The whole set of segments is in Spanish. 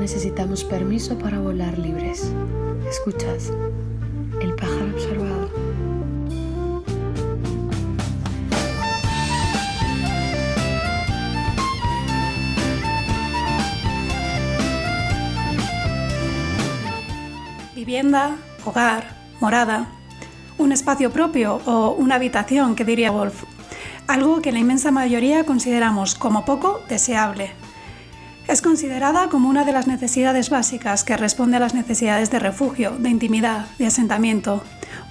necesitamos permiso para volar libres. ¿Escuchas? El pájaro observado. Vivienda, hogar, morada, un espacio propio o una habitación, que diría Wolf. Algo que la inmensa mayoría consideramos como poco deseable. Es considerada como una de las necesidades básicas que responde a las necesidades de refugio, de intimidad, de asentamiento.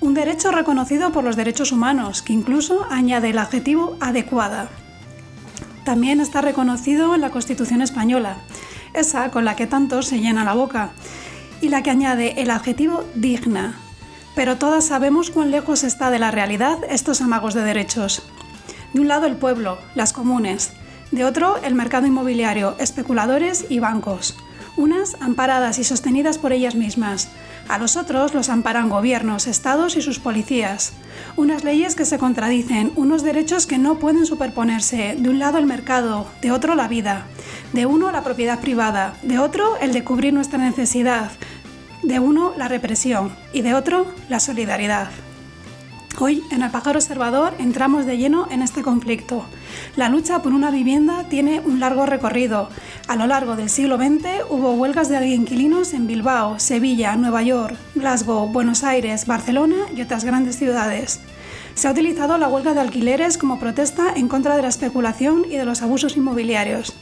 Un derecho reconocido por los derechos humanos, que incluso añade el adjetivo adecuada. También está reconocido en la Constitución española, esa con la que tantos se llena la boca, y la que añade el adjetivo digna. Pero todas sabemos cuán lejos está de la realidad estos amagos de derechos. De un lado el pueblo, las comunes, de otro el mercado inmobiliario, especuladores y bancos, unas amparadas y sostenidas por ellas mismas, a los otros los amparan gobiernos, estados y sus policías, unas leyes que se contradicen, unos derechos que no pueden superponerse, de un lado el mercado, de otro la vida, de uno la propiedad privada, de otro el de cubrir nuestra necesidad, de uno la represión y de otro la solidaridad. Hoy, en El Pájaro Observador, entramos de lleno en este conflicto. La lucha por una vivienda tiene un largo recorrido. A lo largo del siglo XX hubo huelgas de inquilinos en Bilbao, Sevilla, Nueva York, Glasgow, Buenos Aires, Barcelona y otras grandes ciudades. Se ha utilizado la huelga de alquileres como protesta en contra de la especulación y de los abusos inmobiliarios.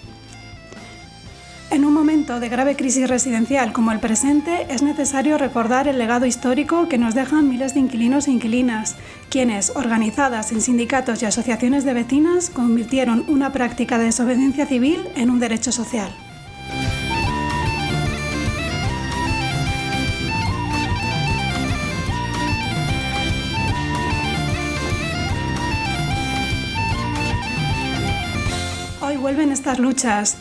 En un momento de grave crisis residencial como el presente, es necesario recordar el legado histórico que nos dejan miles de inquilinos e inquilinas, quienes, organizadas en sindicatos y asociaciones de vecinas, convirtieron una práctica de desobediencia civil en un derecho social. Hoy vuelven estas luchas.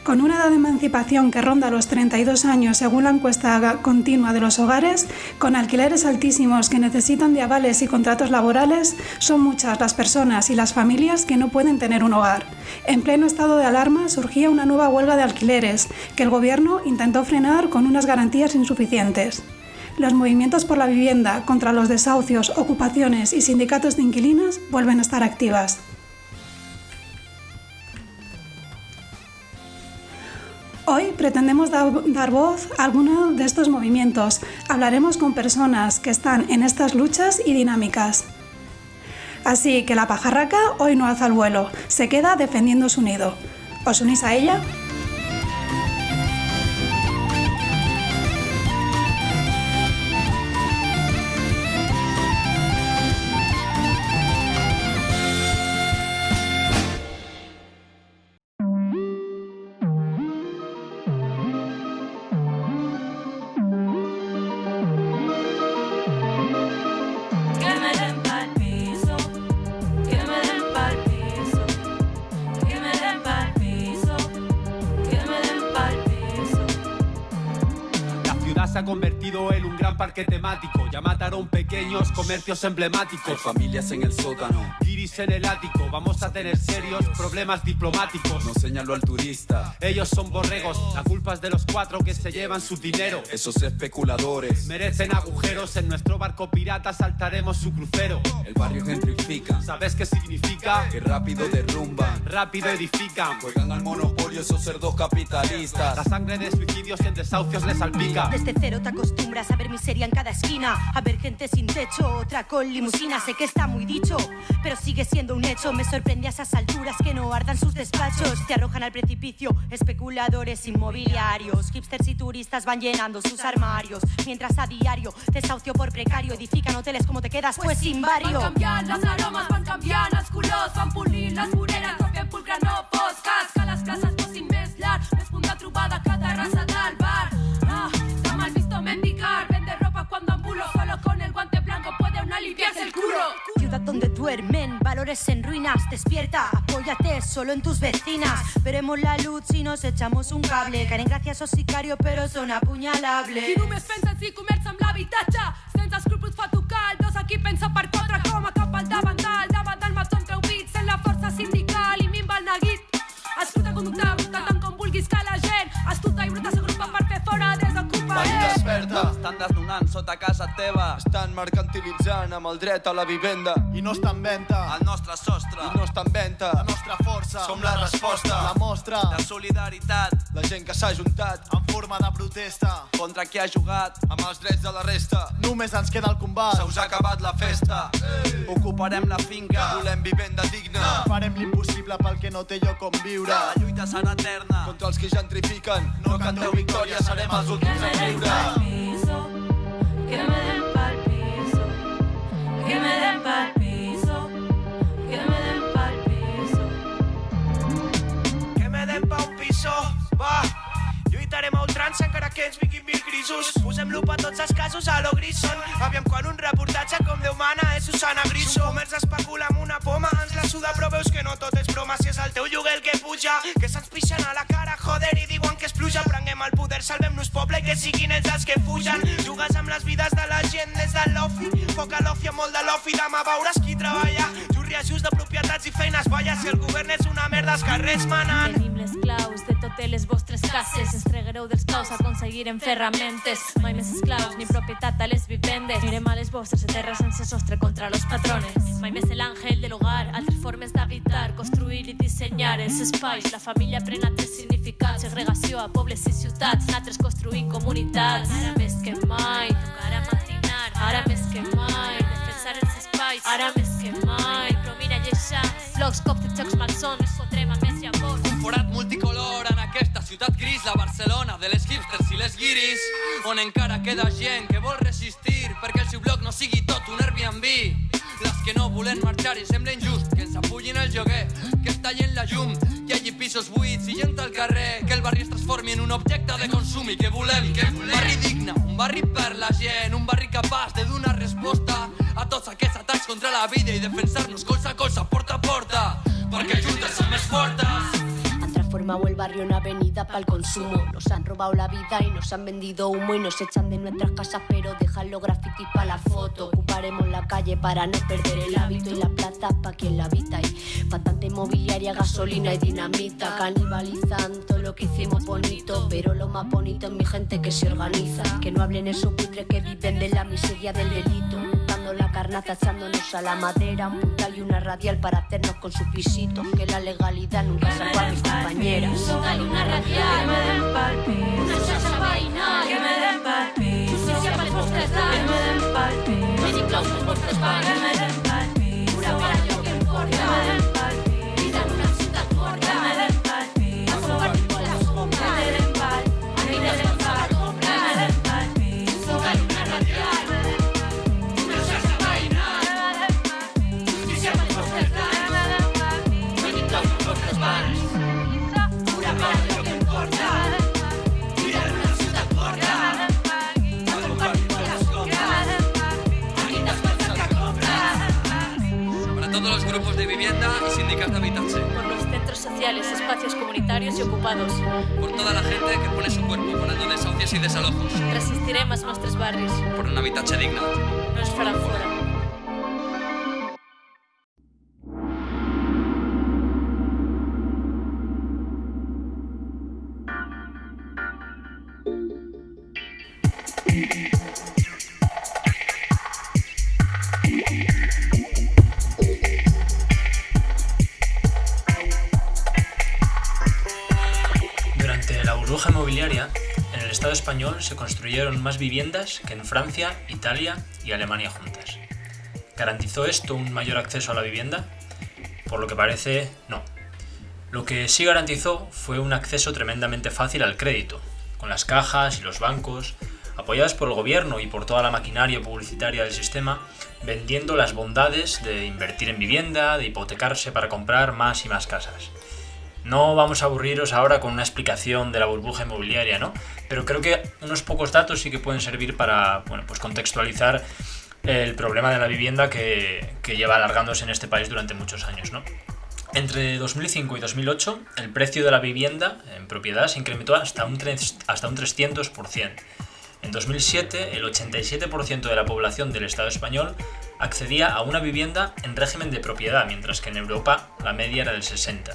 Con una edad de emancipación que ronda los 32 años según la encuesta continua de los hogares, con alquileres altísimos que necesitan de avales y contratos laborales, son muchas las personas y las familias que no pueden tener un hogar. En pleno estado de alarma surgía una nueva huelga de alquileres, que el gobierno intentó frenar con unas garantías insuficientes. Los movimientos por la vivienda, contra los desahucios, ocupaciones y sindicatos de inquilinas vuelven a estar activas. Hoy pretendemos dar voz a alguno de estos movimientos. Hablaremos con personas que están en estas luchas y dinámicas. Así que la pajarraca hoy no alza el vuelo, se queda defendiendo su nido. ¿Os unís a ella? Se ha convertido en un gran parque temático. Ya mataron pequeños comercios emblemáticos. Hay familias en el sótano, guiris en el ático. Vamos a tener serios problemas diplomáticos. No señalo al turista. Ellos son borregos. La culpa es de los 4 que se llevan su dinero. Esos especuladores merecen agujeros. En nuestro barco pirata saltaremos su crucero. El barrio gentrifica. ¿Sabes qué significa? Que rápido derrumban, rápido edifican. Juegan al monopolio esos cerdos capitalistas. La sangre de suicidios en desahucios les salpica. Desde cero te acostumbras a ver miseria en cada esquina, a ver gente sin techo, otra con limusina. Sé que está muy dicho, pero sigue siendo un hecho. Me sorprende a esas alturas que no ardan sus despachos. Te arrojan al precipicio especuladores inmobiliarios. Hipsters y turistas van llenando sus armarios, mientras a diario desahucio por precario edifican hoteles. ¿Cómo te quedas? Pues sin barrio. Van canviant les aromes, van canviant els colors, van polint les voreres, però fem pulcre no fosques, que les classes fossin més llarg, més punt de trobada que terrassa del bar. Está mal visto mendigar, vende ropa cuando ambulo, solo con el guante blanco puede uno limpiarse el culo. Ciudad donde duermen valores en ruinas. Despierta, apóyate solo en tus vecinas. Veremos la luz si nos echamos un cable. Caen gracias a sicarios pero son apuñalables. Qui només pensa en si comença amb l'habitatge, sense escrúpols fa tocar el dos, aquí pensa per quatre, com a cap al davant del mató entreubits, sent la força sindical i minva el neguit. Escolta conducta bruta tant com vulguis que la gent astuta i bruta s'agrupa robant sota casa teva. Estan mercantilitzant amb el dret a la vivenda. I no està en venda El nostre sostre. I no està en venda la nostra força. Som la resposta. La mostra De solidaritat. La gent que s'ha juntat en forma de protesta Contra qui ha jugat amb els drets de la resta. Només ens queda el combat. Se us ha acabat la festa. Ocuparem la finca. Volem vivenda digna. Farem l'impossible pel que no té lloc on viure. La lluita serà eterna. Contra els que gentrifiquen. No canteu victòria, serem els últims a viure. Que me den pa'l piso, que me den pa'l piso, que me den pa'l piso. Que me den pa' un piso, va. Lluitarem a ultrança encara que ens vinguin mil crisos. Posem-lo pa tots els casos a lo Grison. Aviam quan un reportatge com Déu mana és Susana Griso. Si un comerç especula amb una poma ens la suda però veus que no tot és broma. Si és el teu lloguer el que puja, que se'ns pixen a la cara, joder, i diuen que és pluja. Prenguem el poder, salvem-nos poble i que siguin ells els que fugen. Jugues amb les vides de la gent des del lofi. Foc a l'ofi amb molt de lofi, demà veuràs qui treballa. Reajust de propietats i feines, vaya, si el govern és una merda, els carrers manen. Tenim les claus de totes les vostres cases, ens treguereu dels claus, aconseguirem ferramentes. Mai més esclaus ni propietat a les vivendes. Mirem a les vostres terres sense sostre contra los patrones. Mai més l'àngel de l'hogar, altres formes d'habitar, construir i dissenyar els espais. La família pren altres significats, segregació a pobles i ciutats, nosaltres construint comunitats. Ara més que mai, tocarà matinar, ara més que mai, defensar els espais, ara més que mai. Blocs, cops de jocs malsons, fotrem a més llavors. Un forat multicolor en aquesta ciutat gris, la Barcelona de les hipsters i les guiris, on encara queda gent que vol resistir perquè el seu bloc no sigui tot un Airbnb. Les que no volen marxar i sembla injust que ens apullin el lloguer, que es tallin la llum, que hi hagi pisos buits i gent al carrer, que el barri es transformi en un objecte de consum i que volem un barri digne, un barri per la gent, un barri capaç de donar resposta a tots aquests atacs contra la vida i defensar-nos colze a colze, porta a porta, perquè juntes som més fortes. Han transformado el barrio en avenida para el consumo. Nos han robado la vida y nos han vendido humo y nos echan de nuestras casas, pero dejan los grafitis para la foto. Ocuparemos la calle para no perder el hábito y la plaza para quien la habita. Y bastante inmobiliaria, gasolina y dinamita, canibalizando todo lo que hicimos bonito. Pero lo más bonito es mi gente que se organiza, que no hablen esos putres que viven de la miseria del delito, montando la carnaza, echándonos a la madera, un puntal y una radial para hacernos con sus pisitos, que la legalidad nunca salva a mis compañeras. Dale una radial, que me den pa'l pis, una xarxa veïnal, que me den pa'l pis, justícia pels vostres danys, que me den pa'l pis, més inclous pels vostres bancs, que me den pa'l pis, una per allò que importa, que me den pa'l pis, vida en una ciutat morta, que me den pa'l pis, a compartir con les compres, que me den pa'l pis, a mi de den pa'l compres, que me den pa'l pis, dale una radial, que me den pa'l pis, una xarxa veïnal, que me den pa'l pis, justícia pels vostres danys, que me den pa'l pis, més inclous pels vostres bancs. Para todos los grupos de vivienda y sindicatos de habitatge. Por los centros sociales, espacios comunitarios y ocupados. Por toda la gente que pone su cuerpo parando desahucios y desalojos. Resistirem als nostres barris. Por un habitatge digne. No ens faran fora. Durante la burbuja inmobiliaria, en el Estado español se construyeron más viviendas que en Francia, Italia y Alemania juntas. ¿Garantizó esto un mayor acceso a la vivienda? Por lo que parece, no. Lo que sí garantizó fue un acceso tremendamente fácil al crédito, con las cajas y los bancos, apoyadas por el gobierno y por toda la maquinaria publicitaria del sistema, vendiendo las bondades de invertir en vivienda, de hipotecarse para comprar más y más casas. No vamos a aburriros ahora con una explicación de la burbuja inmobiliaria, ¿no? Pero creo que unos pocos datos sí que pueden servir para, pues contextualizar el problema de la vivienda que lleva alargándose en este país durante muchos años, ¿no? Entre 2005 y 2008, el precio de la vivienda en propiedad se incrementó hasta un 300%. En 2007, el 87% de la población del Estado español accedía a una vivienda en régimen de propiedad, mientras que en Europa la media era del 60%.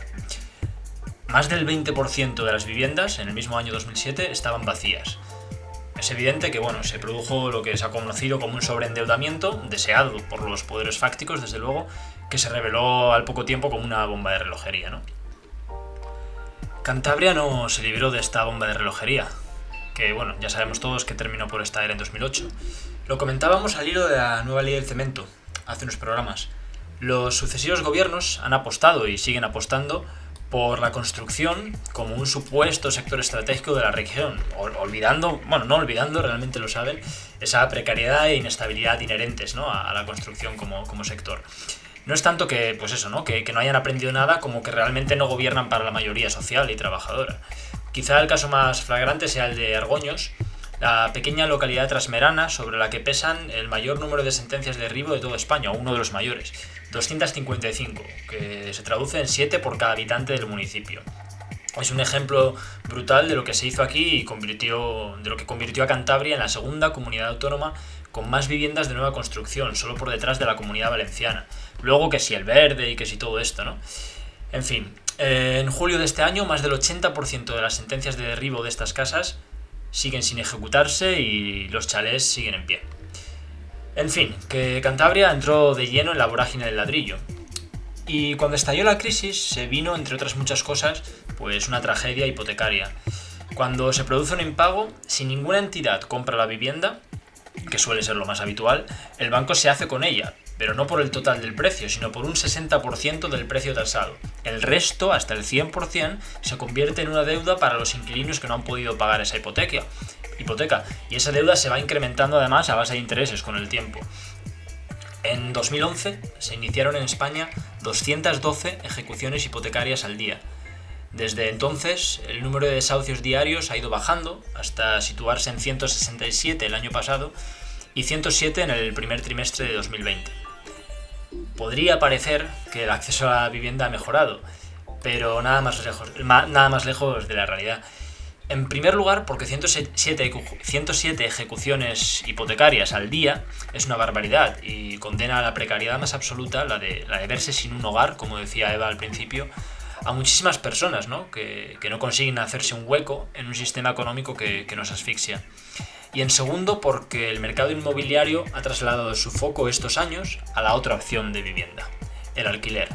Más del 20% de las viviendas en el mismo año 2007 estaban vacías. Es evidente que se produjo lo que se ha conocido como un sobreendeudamiento, deseado por los poderes fácticos, desde luego, que se reveló al poco tiempo como una bomba de relojería, ¿no? Cantabria no se libró de esta bomba de relojería, que ya sabemos todos que terminó por estallar en 2008. Lo comentábamos al hilo de la nueva ley del cemento, hace unos programas. Los sucesivos gobiernos han apostado y siguen apostando por la construcción como un supuesto sector estratégico de la región, no olvidando, realmente lo saben, esa precariedad e inestabilidad inherentes, ¿no?, a la construcción como sector. No es tanto que, que no hayan aprendido nada, como que realmente no gobiernan para la mayoría social y trabajadora. Quizá el caso más flagrante sea el de Argoños, la pequeña localidad trasmerana sobre la que pesan el mayor número de sentencias de derribo de toda España, o uno de los mayores, 255, que se traduce en 7 por cada habitante del municipio. Es un ejemplo brutal de lo que se hizo aquí y de lo que convirtió a Cantabria en la segunda comunidad autónoma con más viviendas de nueva construcción, solo por detrás de la Comunidad Valenciana. Luego que si el verde y que si todo esto, ¿no? En fin, en julio de este año más del 80% de las sentencias de derribo de estas casas siguen sin ejecutarse y los chalés siguen en pie. En fin, que Cantabria entró de lleno en la vorágine del ladrillo. Y cuando estalló la crisis se vino, entre otras muchas cosas, una tragedia hipotecaria. Cuando se produce un impago, si ninguna entidad compra la vivienda, que suele ser lo más habitual, el banco se hace con ella, pero no por el total del precio, sino por un 60% del precio tasado. El resto, hasta el 100%, se convierte en una deuda para los inquilinos que no han podido pagar esa hipoteca, y esa deuda se va incrementando además a base de intereses con el tiempo. En 2011 se iniciaron en España 212 ejecuciones hipotecarias al día. Desde entonces, el número de desahucios diarios ha ido bajando hasta situarse en 167 el año pasado y 107 en el primer trimestre de 2020. Podría parecer que el acceso a la vivienda ha mejorado, pero nada más lejos de la realidad. En primer lugar, porque 107 ejecuciones hipotecarias al día es una barbaridad y condena a la precariedad más absoluta, la de verse sin un hogar, como decía Eva al principio, a muchísimas personas, ¿no?, que no consiguen hacerse un hueco en un sistema económico que nos asfixia. Y en segundo, porque el mercado inmobiliario ha trasladado su foco estos años a la otra opción de vivienda, el alquiler.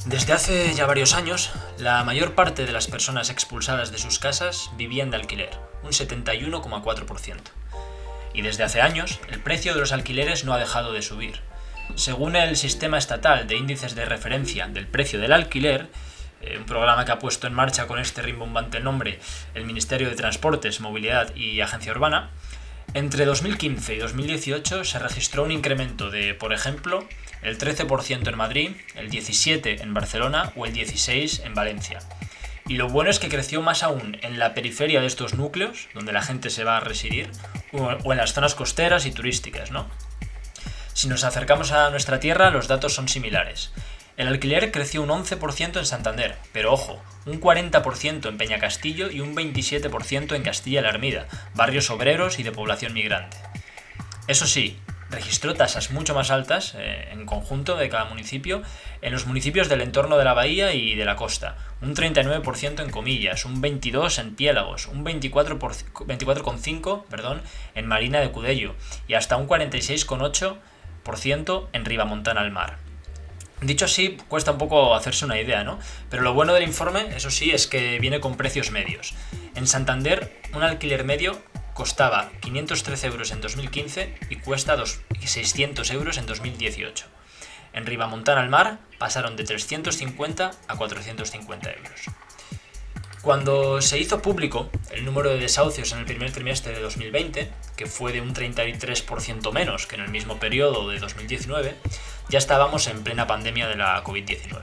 Desde hace ya varios años, la mayor parte de las personas expulsadas de sus casas vivían de alquiler, un 71,4%. Y desde hace años, el precio de los alquileres no ha dejado de subir. Según el Sistema Estatal de Índices de Referencia del Precio del Alquiler, un programa que ha puesto en marcha con este rimbombante nombre el Ministerio de Transportes, Movilidad y Agencia Urbana, entre 2015 y 2018 se registró un incremento de, por ejemplo, el 13% en Madrid, el 17% en Barcelona o el 16% en Valencia. Y lo bueno es que creció más aún en la periferia de estos núcleos, donde la gente se va a residir, o en las zonas costeras y turísticas, ¿no? Si nos acercamos a nuestra tierra, los datos son similares. El alquiler creció un 11% en Santander, pero ojo, un 40% en Peñacastillo y un 27% en Castilla la Ermida, barrios obreros y de población migrante. Eso sí, registró tasas mucho más altas, en conjunto de cada municipio, en los municipios del entorno de la bahía y de la costa, un 39% en Comillas, un 22% en Piélagos, un 24,5% en Marina de Cudello y hasta un 46,8% en Ribamontana al Mar. Dicho así, cuesta un poco hacerse una idea, ¿no? Pero lo bueno del informe, eso sí, es que viene con precios medios. En Santander, un alquiler medio costaba 513 euros en 2015 y cuesta 600 euros en 2018. En Ribamontana al Mar pasaron de 350 a 450 euros. Cuando se hizo público el número de desahucios en el primer trimestre de 2020, que fue de un 33% menos que en el mismo periodo de 2019, ya estábamos en plena pandemia de la COVID-19.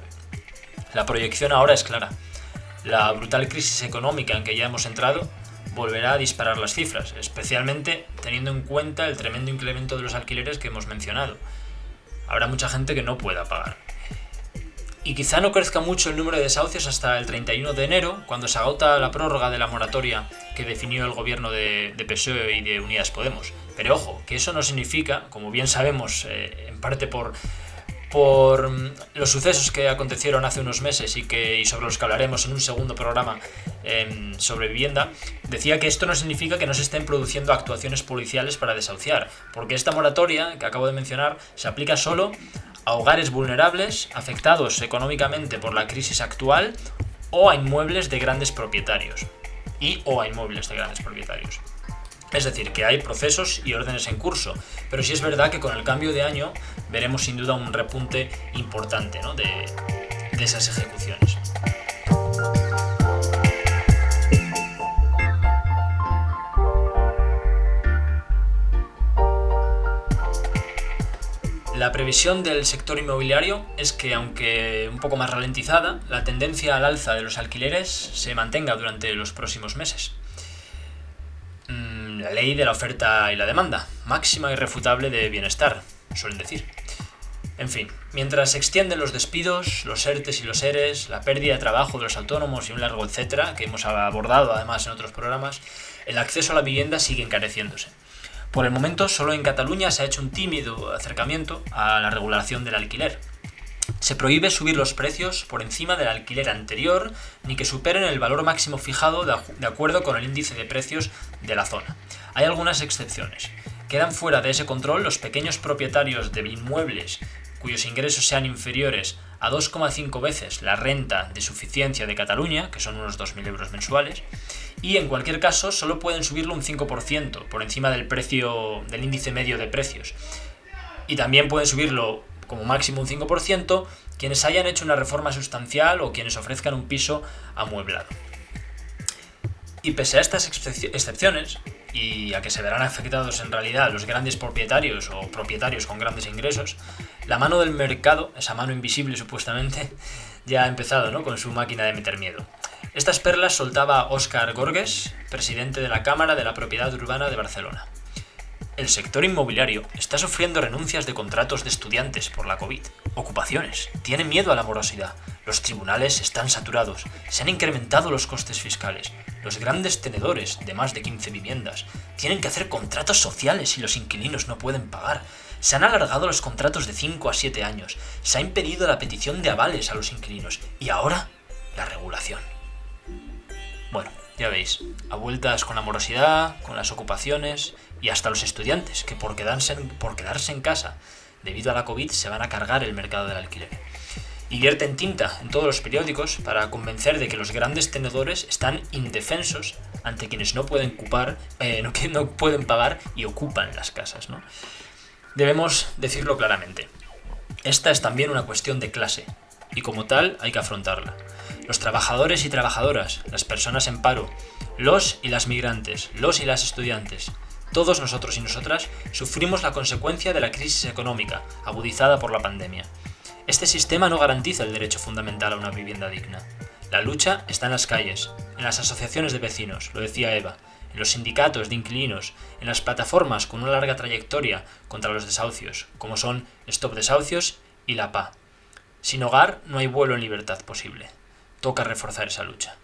La proyección ahora es clara. La brutal crisis económica en que ya hemos entrado volverá a disparar las cifras, especialmente teniendo en cuenta el tremendo incremento de los alquileres que hemos mencionado. Habrá mucha gente que no pueda pagar. Y quizá no crezca mucho el número de desahucios hasta el 31 de enero, cuando se agota la prórroga de la moratoria que definió el gobierno de PSOE y de Unidas Podemos. Pero ojo, que eso no significa, como bien sabemos, en parte por los sucesos que acontecieron hace unos meses y sobre los que hablaremos en un segundo programa sobre vivienda, decía que esto no significa que no se estén produciendo actuaciones policiales para desahuciar, porque esta moratoria que acabo de mencionar se aplica solo a hogares vulnerables afectados económicamente por la crisis actual o a inmuebles de grandes propietarios. Es decir, que hay procesos y órdenes en curso, pero sí es verdad que con el cambio de año veremos sin duda un repunte importante, ¿no?, de esas ejecuciones. La previsión del sector inmobiliario es que, aunque un poco más ralentizada, la tendencia al alza de los alquileres se mantenga durante los próximos meses. La ley de la oferta y la demanda, máxima irrefutable de bienestar, suelen decir. En fin, mientras se extienden los despidos, los ERTEs y los ERES, la pérdida de trabajo de los autónomos y un largo etcétera, que hemos abordado además en otros programas, el acceso a la vivienda sigue encareciéndose. Por el momento, solo en Cataluña se ha hecho un tímido acercamiento a la regulación del alquiler. Se prohíbe subir los precios por encima del alquiler anterior ni que superen el valor máximo fijado de acuerdo con el índice de precios de la zona. Hay algunas excepciones. Quedan fuera de ese control los pequeños propietarios de inmuebles cuyos ingresos sean inferiores a 2,5 veces la renta de suficiencia de Cataluña, que son unos 2.000 euros mensuales, y en cualquier caso solo pueden subirlo un 5% por encima del índice medio de precios. Y también pueden subirlo como máximo un 5% quienes hayan hecho una reforma sustancial o quienes ofrezcan un piso amueblado. Y pese a estas excepciones, y a que se verán afectados en realidad los grandes propietarios o propietarios con grandes ingresos, la mano del mercado, esa mano invisible supuestamente, ya ha empezado, ¿no?, con su máquina de meter miedo. Estas perlas soltaba Óscar Gorges, presidente de la Cámara de la Propiedad Urbana de Barcelona. El sector inmobiliario está sufriendo renuncias de contratos de estudiantes por la COVID, ocupaciones, tiene miedo a la morosidad, los tribunales están saturados, se han incrementado los costes fiscales, los grandes tenedores de más de 15 viviendas tienen que hacer contratos sociales y los inquilinos no pueden pagar, se han alargado los contratos de 5 a 7 años, se ha impedido la petición de avales a los inquilinos y ahora la regulación. Bueno, ya veis, a vueltas con la morosidad, con las ocupaciones y hasta los estudiantes que por quedarse en casa debido a la COVID se van a cargar el mercado del alquiler. Y vierten tinta en todos los periódicos para convencer de que los grandes tenedores están indefensos ante quienes no pueden pagar y ocupan las casas, ¿no? Debemos decirlo claramente. Esta es también una cuestión de clase y como tal hay que afrontarla. Los trabajadores y trabajadoras, las personas en paro, los y las migrantes, los y las estudiantes, todos nosotros y nosotras sufrimos la consecuencia de la crisis económica agudizada por la pandemia. Este sistema no garantiza el derecho fundamental a una vivienda digna. La lucha está en las calles, en las asociaciones de vecinos, lo decía Eva, en los sindicatos de inquilinos, en las plataformas con una larga trayectoria contra los desahucios, como son Stop Desahucios y la PA. Sin hogar no hay vuelo en libertad posible. Toca reforzar esa lucha.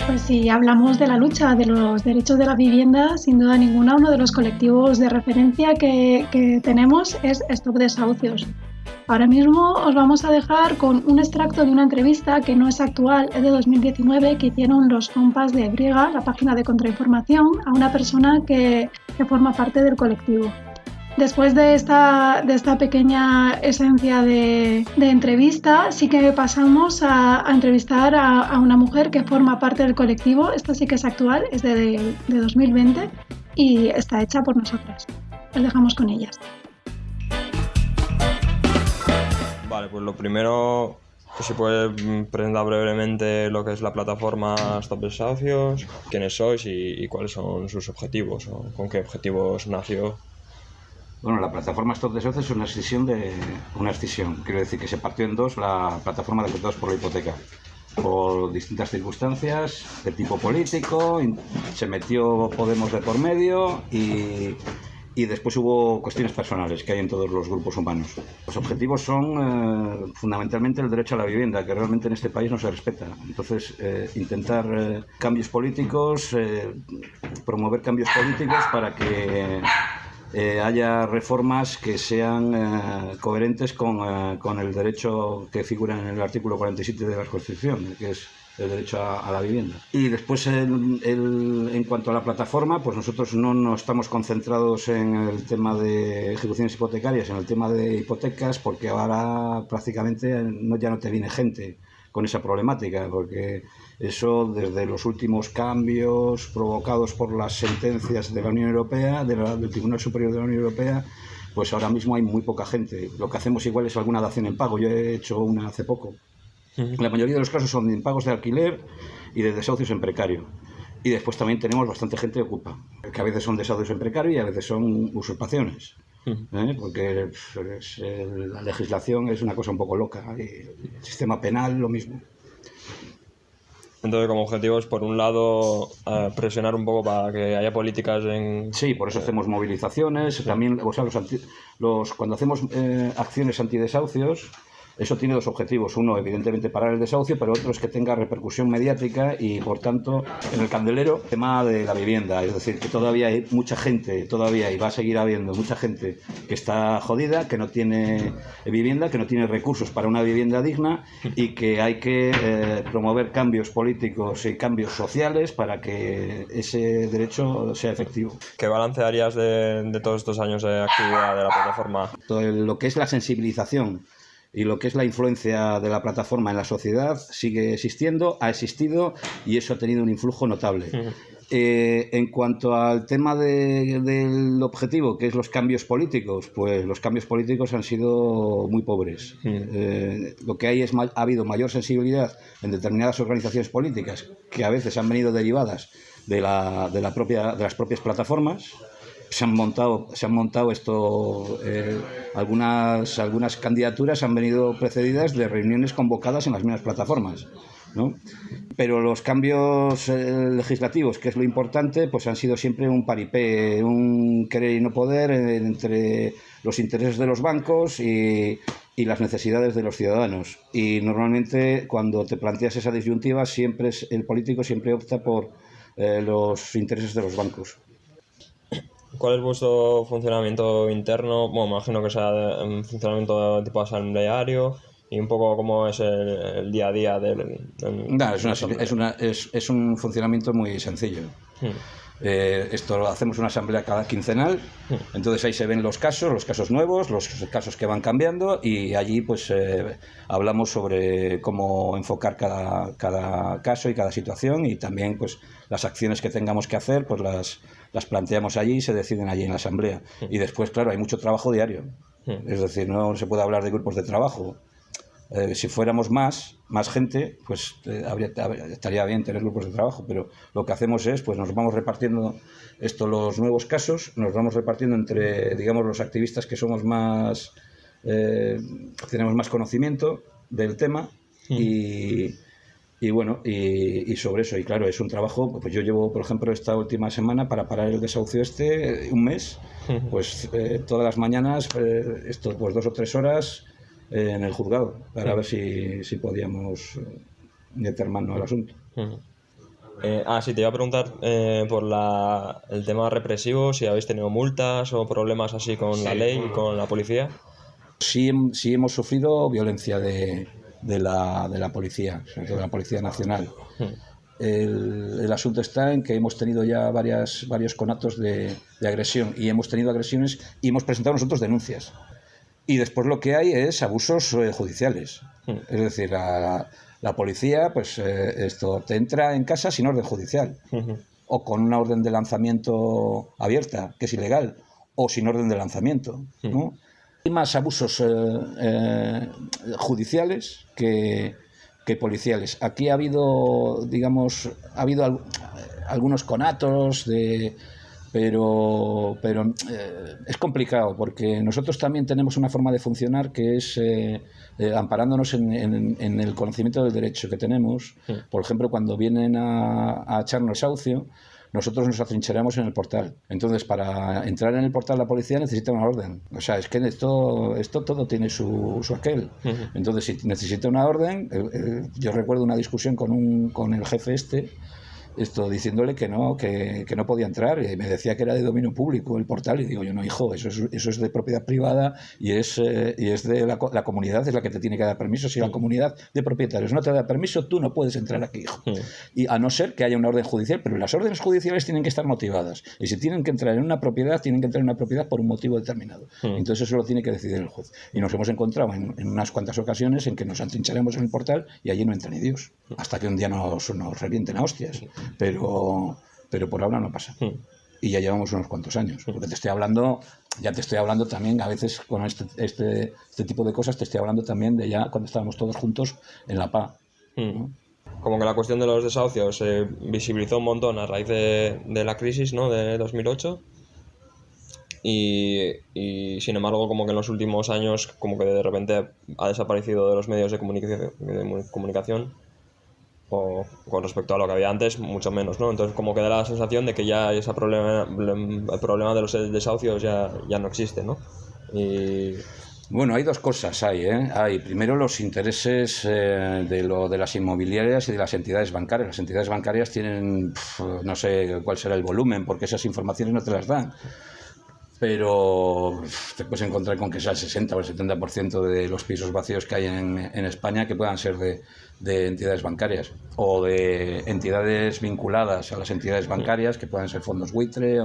Pues si hablamos de la lucha de los derechos de la vivienda, sin duda ninguna, uno de los colectivos de referencia que tenemos es Stop Desahucios. Ahora mismo os vamos a dejar con un extracto de una entrevista que no es actual, es de 2019, que hicieron los compas de Briga, la página de contrainformación, a una persona que forma parte del colectivo. Después de esta pequeña esencia de entrevista, sí que pasamos a entrevistar a una mujer que forma parte del colectivo. Esta sí que es actual, es de 2020 y está hecha por nosotras. Os dejamos con ellas. Vale, pues lo primero, que se puede presentar brevemente lo que es la plataforma Stop Desahucios, quiénes sois y cuáles son sus objetivos o con qué objetivos nació. Bueno, la plataforma Stop Desahucios es una escisión, quiero decir que se partió en dos la plataforma de afectados por la hipoteca, por distintas circunstancias de tipo político, se metió Podemos de por medio y Y después hubo cuestiones personales que hay en todos los grupos humanos. Los objetivos son fundamentalmente el derecho a la vivienda, que realmente en este país no se respeta. Entonces, intentar cambios políticos, promover cambios políticos para que haya reformas que sean coherentes con el derecho que figura en el artículo 47 de la Constitución, que es el derecho a la vivienda. Y después, en cuanto a la plataforma, pues nosotros no estamos concentrados en el tema de ejecuciones hipotecarias, en el tema de hipotecas, porque ahora prácticamente ya no te viene gente con esa problemática, porque eso, desde los últimos cambios provocados por las sentencias de la Unión Europea, del Tribunal Superior de la Unión Europea, pues ahora mismo hay muy poca gente. Lo que hacemos igual es alguna dación en pago. Yo he hecho una hace poco. La mayoría de los casos son de impagos de alquiler y de desahucios en precario. Y después también tenemos bastante gente que ocupa, que a veces son desahucios en precario y a veces son usurpaciones. Porque la legislación es una cosa un poco loca. Y el sistema penal, lo mismo. Entonces, como objetivo es, por un lado, presionar un poco para que haya políticas en... Sí, por eso hacemos movilizaciones. Sí. También, o sea, cuando hacemos acciones antidesahucios, eso tiene dos objetivos. Uno, evidentemente, parar el desahucio, pero otro es que tenga repercusión mediática y, por tanto, en el candelero, el tema de la vivienda. Es decir, que todavía hay mucha gente, y va a seguir habiendo mucha gente que está jodida, que no tiene vivienda, que no tiene recursos para una vivienda digna y que hay que promover cambios políticos y cambios sociales para que ese derecho sea efectivo. ¿Qué balance harías de todos estos años de actividad de la plataforma? Todo lo que es la sensibilización y lo que es la influencia de la plataforma en la sociedad sigue existiendo, ha existido y eso ha tenido un influjo notable. En cuanto al tema del objetivo, que es los cambios políticos, pues los cambios políticos han sido muy pobres. Lo que hay ha habido mayor sensibilidad en determinadas organizaciones políticas que a veces han venido derivadas de las propias plataformas. Se han montado algunas candidaturas han venido precedidas de reuniones convocadas en las mismas plataformas, ¿no? Pero los cambios legislativos, que es lo importante, pues han sido siempre un paripé, un querer y no poder entre los intereses de los bancos y las necesidades de los ciudadanos. Y normalmente, cuando te planteas esa disyuntiva, el político siempre opta por los intereses de los bancos. ¿Cuál es vuestro funcionamiento interno? Bueno, me imagino que sea un funcionamiento tipo asambleario y un poco cómo es el día a día es un funcionamiento muy sencillo. Esto hacemos una asamblea cada quincenal, entonces ahí se ven los casos nuevos, los casos que van cambiando y allí pues hablamos sobre cómo enfocar cada caso y cada situación y también pues las acciones que tengamos que hacer pues las planteamos allí y se deciden allí en la asamblea. Y después, claro, hay mucho trabajo diario. Es decir, no se puede hablar de grupos de trabajo. Si fuéramos más gente, pues estaría bien tener grupos de trabajo, pero lo que hacemos es, pues nos vamos repartiendo los nuevos casos, nos vamos repartiendo entre, digamos, los activistas que somos más, tenemos más conocimiento del tema y bueno, y sobre eso, y claro, es un trabajo, pues yo llevo, por ejemplo, esta última semana para parar el desahucio un mes, pues todas las mañanas, pues 2 o 3 horas en el juzgado, para ver si podíamos meter mano al asunto. Sí, te iba a preguntar por el tema represivo, si habéis tenido multas o problemas así con la ley y con la policía. Sí hemos sufrido violencia de la policía, sobre todo de la Policía Nacional. El asunto está en que hemos tenido ya varios conatos de agresión y hemos tenido agresiones y hemos presentado nosotros denuncias. Y después lo que hay es abusos judiciales. Es decir, la policía pues te entra en casa sin orden judicial o con una orden de lanzamiento abierta, que es ilegal, o sin orden de lanzamiento, ¿no? Hay más abusos judiciales que policiales. Aquí ha habido, digamos, algunos conatos pero es complicado porque nosotros también tenemos una forma de funcionar que es amparándonos en el conocimiento del derecho que tenemos. Por ejemplo, cuando vienen a echarnos desahucio, nosotros nos atrincheramos en el portal. Entonces, para entrar en el portal la policía necesita una orden. O sea, es que esto todo tiene su aquel. Entonces, si necesita una orden, yo recuerdo una discusión con el jefe diciéndole que no podía entrar, y me decía que era de dominio público el portal, y digo yo, no, hijo, eso es de propiedad privada, y es de la comunidad, es la que te tiene que dar permiso. Si la comunidad de propietarios no te da permiso, tú no puedes entrar aquí, hijo. Y a no ser que haya una orden judicial, pero las órdenes judiciales tienen que estar motivadas, y si tienen que entrar en una propiedad, tienen que entrar en una propiedad por un motivo determinado. Entonces eso lo tiene que decidir el juez, y nos hemos encontrado en unas cuantas ocasiones en que nos atrincharemos en el portal y allí no entra ni Dios, hasta que un día nos revienten a hostias. Pero por ahora no pasa. Y ya llevamos unos cuantos años. Porque te estoy hablando también, a veces con este tipo de cosas, te estoy hablando también de ya cuando estábamos todos juntos en la PA. ¿No? Como que la cuestión de los desahucios se visibilizó un montón a raíz de la crisis, ¿no?, de 2008. Y sin embargo, como que en los últimos años, como que de repente ha desaparecido de los medios de comunicación. O con respecto a lo que había antes, mucho menos, ¿no? Entonces como que da la sensación de que ya el problema de los desahucios ya no existe, ¿no? Y... Bueno, hay dos cosas, Hay primero los intereses de las inmobiliarias y de las entidades bancarias. Las entidades bancarias tienen, no sé cuál será el volumen, porque esas informaciones no te las dan. Pero te puedes encontrar con que sea el 60 o el 70% de los pisos vacíos que hay en España que puedan ser de entidades bancarias, o de entidades vinculadas a las entidades bancarias, que puedan ser fondos buitre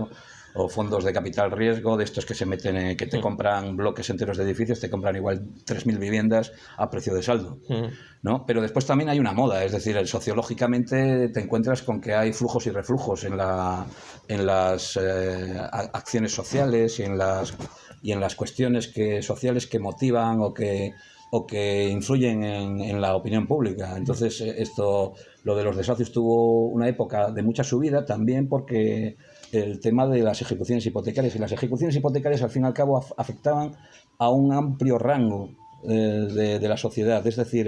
o fondos de capital riesgo, de estos que se meten, que te compran bloques enteros de edificios, te compran igual 3.000 viviendas a precio de saldo, ¿no? Pero después también hay una moda, es decir, sociológicamente te encuentras con que hay flujos y reflujos en las acciones sociales y en las cuestiones sociales que motivan o que influyen en la opinión pública. Entonces lo de los desahucios tuvo una época de mucha subida también porque el tema de las ejecuciones hipotecarias, y las ejecuciones hipotecarias al fin y al cabo afectaban a un amplio rango de la sociedad, es decir,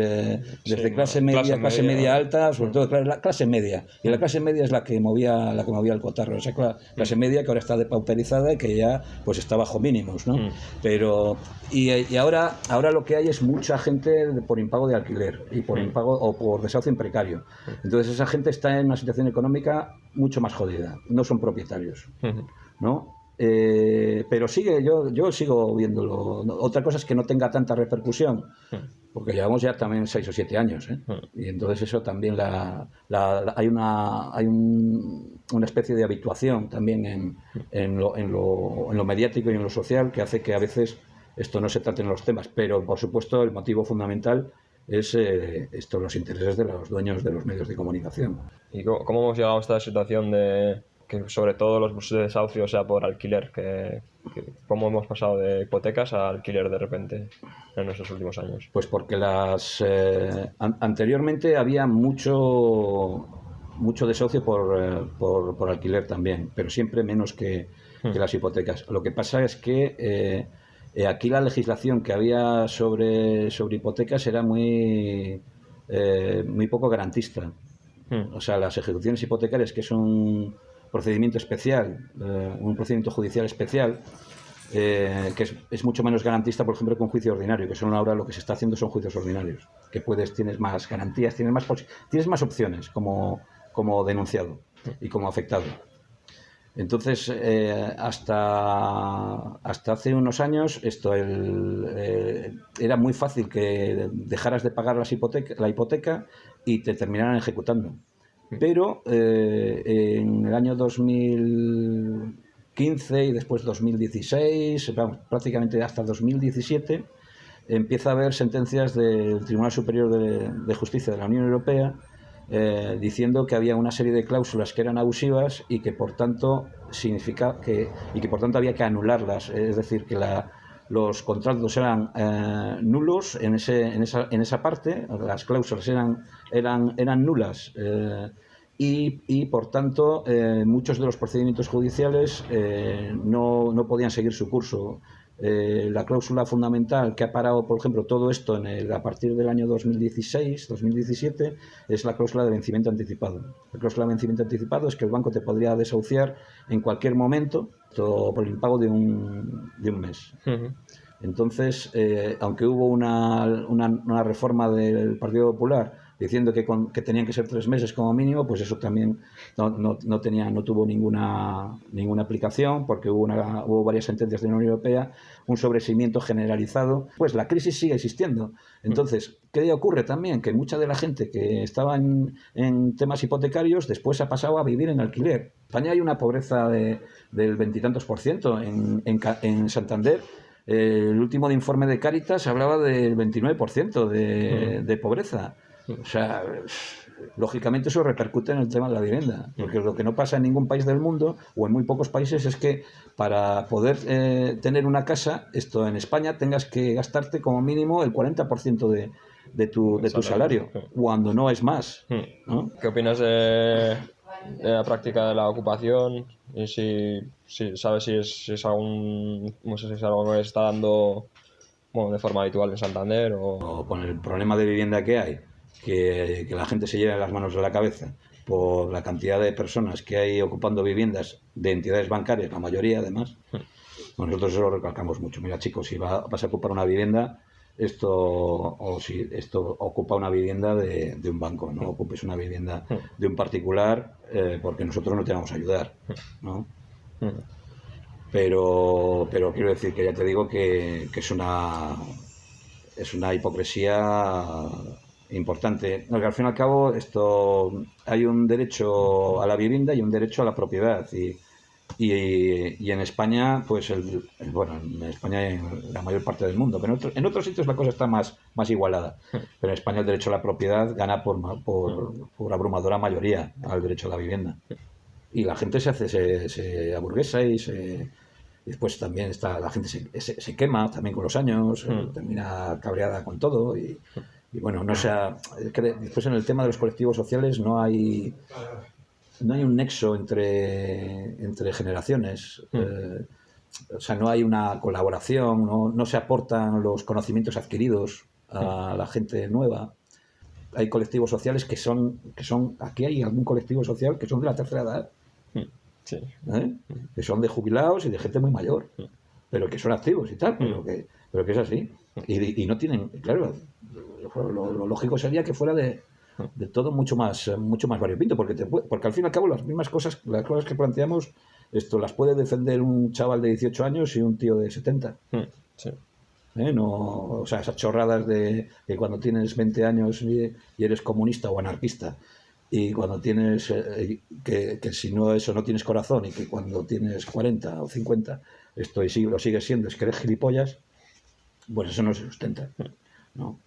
desde clase media alta, sobre todo la clase media, y la clase media es la que movía el cotarro, esa clase media que ahora está depauperizada y que ya pues está bajo mínimos, ¿no? Pero y ahora lo que hay es mucha gente por impago de alquiler y por impago o por desahucio en precario. Entonces esa gente está en una situación económica mucho más jodida, no son propietarios, ¿no? Pero yo sigo viéndolo. Otra cosa es que no tenga tanta repercusión, porque llevamos ya también 6 o 7 años, y entonces eso también hay una especie de habituación también en lo mediático y en lo social, que hace que a veces esto no se trate en los temas, pero por supuesto el motivo fundamental es los intereses de los dueños de los medios de comunicación. ¿Y cómo hemos llegado a esta situación de que sobre todo los desahucios sea por alquiler? ¿Cómo hemos pasado de hipotecas a alquiler de repente en estos últimos años? Pues porque anteriormente había mucho desahucio por alquiler también, pero siempre menos que las hipotecas. Lo que pasa es que aquí la legislación que había sobre hipotecas era muy poco garantista. O sea, las ejecuciones hipotecarias, que son procedimiento especial, un procedimiento judicial especial, que es mucho menos garantista, por ejemplo, que un juicio ordinario, que son ahora lo que se está haciendo son juicios ordinarios, que tienes más garantías, tienes más opciones como denunciado y como afectado. Entonces, hasta hace unos años era muy fácil que dejaras de pagar la hipoteca y te terminaran ejecutando. Pero en el año 2015 y después 2016, prácticamente hasta 2017, empieza a haber sentencias del Tribunal Superior de Justicia de la Unión Europea diciendo que había una serie de cláusulas que eran abusivas y que por tanto había que anularlas, es decir, que los contratos eran nulos en esa parte, las cláusulas eran nulas, y por tanto muchos de los procedimientos judiciales no podían seguir su curso la cláusula fundamental que ha parado, por ejemplo, todo esto a partir del año 2016-2017 es la cláusula de vencimiento anticipado. La cláusula de vencimiento anticipado es que el banco te podría desahuciar en cualquier momento por el impago de un mes. Uh-huh. Entonces, aunque hubo una reforma del Partido Popular diciendo que tenían que ser 3 meses como mínimo, pues eso también no tuvo ninguna aplicación, porque hubo varias sentencias de la Unión Europea, un sobreseimiento generalizado. Pues la crisis sigue existiendo. Entonces, ¿qué ocurre también? Que mucha de la gente que estaba en temas hipotecarios después ha pasado a vivir en alquiler. En España hay una pobreza del 20% en Santander. El último informe de Cáritas hablaba del 29% de pobreza. O sea, lógicamente eso repercute en el tema de la vivienda, porque lo que no pasa en ningún país del mundo, o en muy pocos países, es que para poder tener una casa, esto en España, tengas que gastarte como mínimo el 40% de tu salario, cuando no es más, ¿no? ¿Qué opinas de la práctica de la ocupación? Y si sabes si es algo que se está dando de forma habitual en Santander o con el problema de vivienda que hay, que la gente se lleve las manos a la cabeza por la cantidad de personas que hay ocupando viviendas de entidades bancarias, la mayoría además. Nosotros eso lo recalcamos mucho. Mira, chicos, si vas a ocupar una vivienda, esto ocupa una vivienda de un banco, no ocupes una vivienda de un particular, porque nosotros no te vamos a ayudar, ¿no? Pero quiero decir que ya te digo que es una hipocresía importante. No, que al fin y al cabo hay un derecho a la vivienda y un derecho a la propiedad, y en España, pues en España y en la mayor parte del mundo, pero en otros sitios la cosa está más igualada. Pero en España el derecho a la propiedad gana por abrumadora mayoría al derecho a la vivienda. Y la gente se aburguesa y después también la gente se quema también con los años, termina cabreada con todo y bueno, es que después en el tema de los colectivos sociales no hay un nexo entre generaciones, o sea, no hay una colaboración, no se aportan los conocimientos adquiridos a la gente nueva. Hay colectivos sociales que son aquí hay algún colectivo social que son de la tercera edad, sí. Que son de jubilados y de gente muy mayor, pero que son activos y tal, pero que es así, y no tienen, claro, lo lógico sería que fuera de todo mucho más variopinto, porque al fin y al cabo las mismas cosas, las cosas que planteamos, las puede defender un chaval de 18 años y un tío de 70. Sí. O sea, esas chorradas de que cuando tienes 20 años y eres comunista o anarquista, y cuando tienes que si no eso no tienes corazón, y que cuando tienes 40 o 50 lo sigues siendo, es que eres gilipollas, pues eso no se sustenta, ¿no?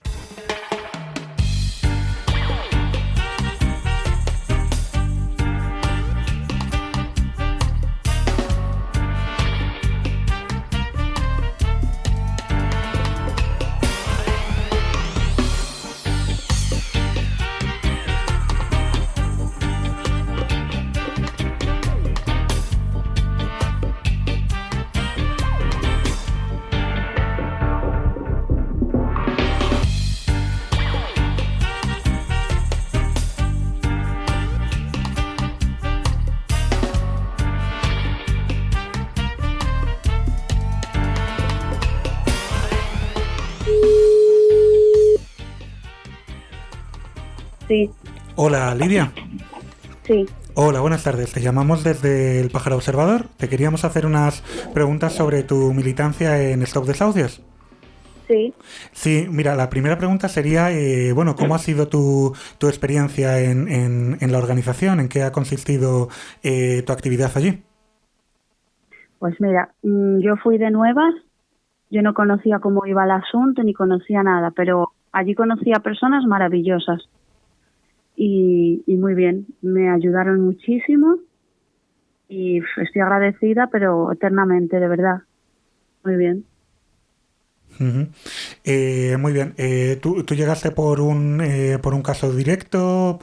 Sí. Hola, Lidia. Sí. Hola, buenas tardes. Te llamamos desde El Pájaro Observador. Te queríamos hacer unas preguntas sobre tu militancia en Stop Desahucios. Sí. Sí, mira, la primera pregunta sería, ¿cómo ha sido tu experiencia en la organización? ¿En qué ha consistido tu actividad allí? Pues mira, yo fui de nuevas, yo no conocía cómo iba el asunto ni conocía nada, pero allí conocí a personas maravillosas. Y muy bien, me ayudaron muchísimo y estoy agradecida, pero eternamente, de verdad. Muy bien. Uh-huh. Muy bien. ¿Tú llegaste por un caso directo?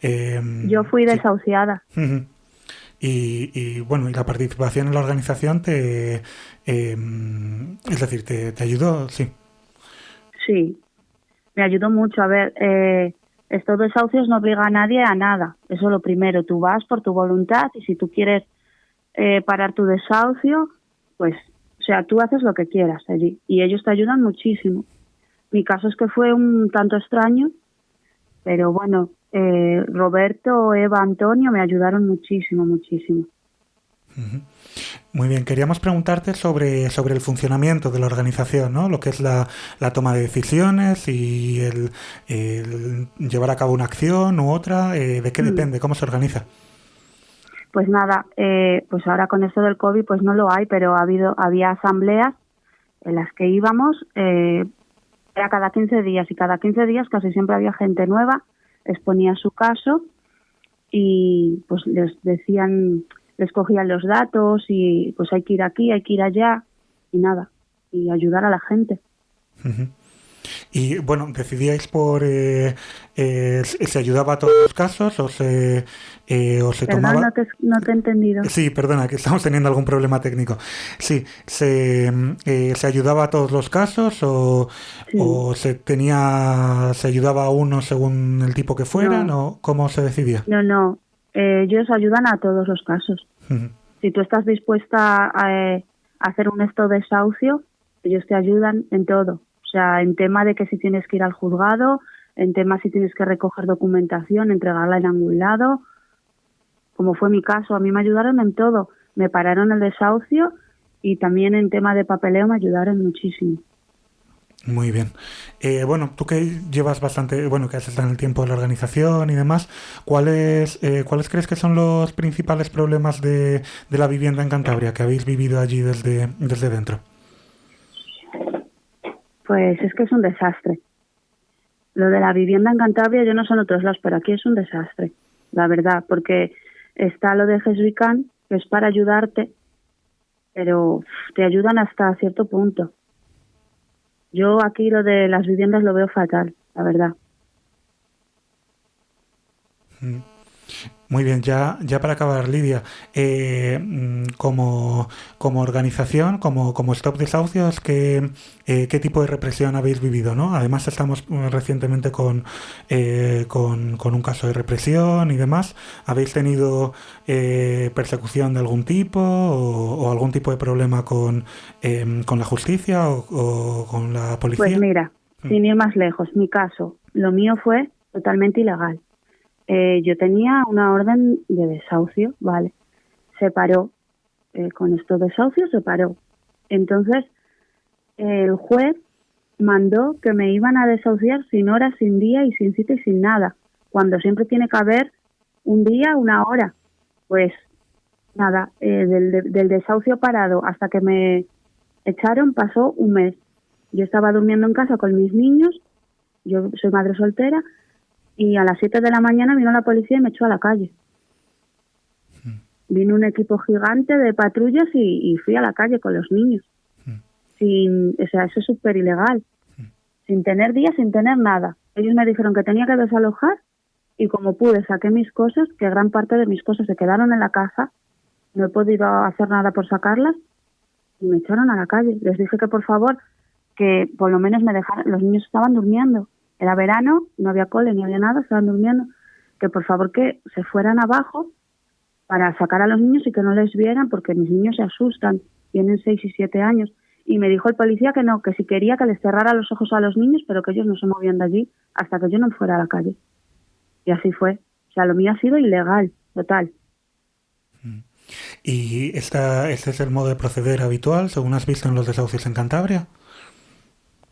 Yo fui desahuciada. Uh-huh. y bueno, y la participación en la organización es decir, te ayudó, sí. Sí, me ayudó mucho. A ver, esto de desahucios no obliga a nadie a nada. Eso es lo primero. Tú vas por tu voluntad y si tú quieres parar tu desahucio, pues, o sea, tú haces lo que quieras allí. Y ellos te ayudan muchísimo. Mi caso es que fue un tanto extraño, pero bueno, Roberto, Eva, Antonio me ayudaron muchísimo, muchísimo. Muy bien, queríamos preguntarte sobre el funcionamiento de la organización, ¿no? Lo que es la toma de decisiones y el llevar a cabo una acción u otra. ¿De qué depende? ¿Cómo se organiza? Pues nada, pues ahora con esto del COVID pues no lo hay, pero había asambleas en las que íbamos, era cada 15 días y cada 15 días casi siempre había gente nueva, exponía su caso y pues les decían, les cogían los datos y pues hay que ir aquí, hay que ir allá y nada, y ayudar a la gente. Uh-huh. Y bueno, ¿decidíais por se ayudaba a todos los casos o se tomaba? No te he entendido. Sí, perdona, que estamos teniendo algún problema técnico. Sí, ¿se ayudaba a todos los casos o se ayudaba a uno según el tipo que fueran? No. ¿O cómo se decidía? No, ellos ayudan a todos los casos. Uh-huh. Si tú estás dispuesta a hacer un desahucio, ellos te ayudan en todo. O sea, en tema de que si tienes que ir al juzgado, en tema si tienes que recoger documentación, entregarla en algún lado, como fue mi caso, a mí me ayudaron en todo. Me pararon el desahucio y también en tema de papeleo me ayudaron muchísimo. Muy bien. Bueno, tú que llevas bastante, bueno, que has estado en el tiempo de la organización y demás, ¿cuáles crees que son los principales problemas de la vivienda en Cantabria que habéis vivido allí desde dentro? Pues es que es un desastre. Lo de la vivienda en Cantabria, yo no sé en otros lados, pero aquí es un desastre, la verdad, porque está lo de Jesuicán, que es para ayudarte, pero te ayudan hasta cierto punto. Yo aquí lo de las viviendas lo veo fatal, la verdad. Muy bien, ya para acabar, Lidia, como organización, como Stop Desahucios, ¿qué tipo de represión habéis vivido, ¿no? Además estamos recientemente con un caso de represión y demás. ¿Habéis tenido persecución de algún tipo o algún tipo de problema con la justicia o con la policía? Pues mira, sin ir más lejos, mi caso, lo mío fue totalmente ilegal. Yo tenía una orden de desahucio, ¿vale? Se paró. Con estos desahucios se paró. Entonces, el juez mandó que me iban a desahuciar sin hora, sin día y sin cita y sin nada, cuando siempre tiene que haber un día, una hora. Pues nada, del desahucio parado hasta que me echaron pasó un mes. Yo estaba durmiendo en casa con mis niños, yo soy madre soltera, y a las 7 de la mañana vino la policía y me echó a la calle. Vino un equipo gigante de patrullas y fui a la calle con los niños. O sea, eso es súper ilegal. Sin tener día, sin tener nada. Ellos me dijeron que tenía que desalojar y como pude saqué mis cosas, que gran parte de mis cosas se quedaron en la casa. No he podido hacer nada por sacarlas y me echaron a la calle. Les dije que por favor, que por lo menos me dejaran. Los niños estaban durmiendo. Era verano, no había cole ni había nada, estaban durmiendo. Que por favor que se fueran abajo para sacar a los niños y que no les vieran porque mis niños se asustan, tienen 6 y 7 años. Y me dijo el policía que no, que si quería que les cerrara los ojos a los niños, pero que ellos no se movían de allí hasta que yo no fuera a la calle. Y así fue. O sea, lo mío ha sido ilegal, total. ¿Y este es el modo de proceder habitual, según has visto en los desahucios en Cantabria?